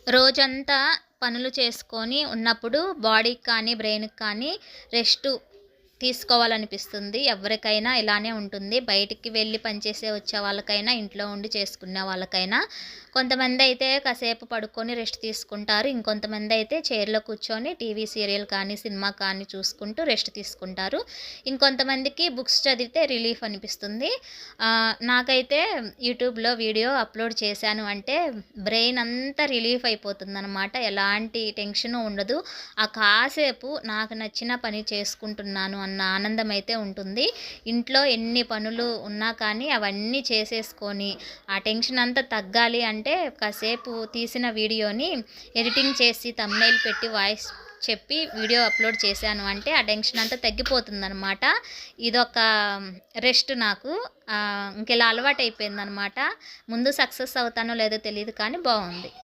రోజంతా పనులు చేసుకొని ఉన్నప్పుడు బాడీకి కానీ, బ్రెయిన్‌కి కానీ రెస్టు తీసుకోవాలనిపిస్తుంది. ఎవరికైనా ఇలానే ఉంటుంది. బయటికి వెళ్ళి పనిచేసే వచ్చే వాళ్ళకైనా, ఇంట్లో ఉండి చేసుకునే వాళ్ళకైనా. కొంతమందయితే కాసేపు పడుకొని రెస్ట్ తీసుకుంటారు. ఇంకొంతమందయితే చైర్‌లో కూర్చొని టీవీ సీరియల్ కానీ, సినిమా కానీ చూసుకుంటూ రెస్ట్ తీసుకుంటారు. ఇంకొంతమందికి బుక్స్ చదివితే రిలీఫ్ అనిపిస్తుంది. నాకైతే యూట్యూబ్‌లో వీడియో అప్‌లోడ్ చేశాను అంటే బ్రెయిన్ అంతా రిలీఫ్ అయిపోతుందనమాట. ఎలాంటి టెన్షను ఉండదు. కాసేపు నాకు నచ్చిన పని చేసుకుంటున్నాను అన్న ఆనందం అయితే ఉంటుంది. ఇంట్లో ఎన్ని పనులు ఉన్నా కానీ అవన్నీ చేసేసుకొని ఆ టెన్షన్ అంతా తగ్గాలి అంటే కాసేపు తీసిన వీడియోని ఎడిటింగ్ చేసి థంబ్‌నెయిల్ పెట్టి వాయిస్ చెప్పి వీడియో అప్‌లోడ్ చేశాను అంటే ఆ టెన్షన్ అంతా తగ్గిపోతుందనమాట. ఇదొక రెస్ట్ నాకు. ఇంకిలా అలవాటయిపోయిందనమాట. ముందు సక్సెస్ అవుతానో లేదో తెలీదు కానీ బావుంది.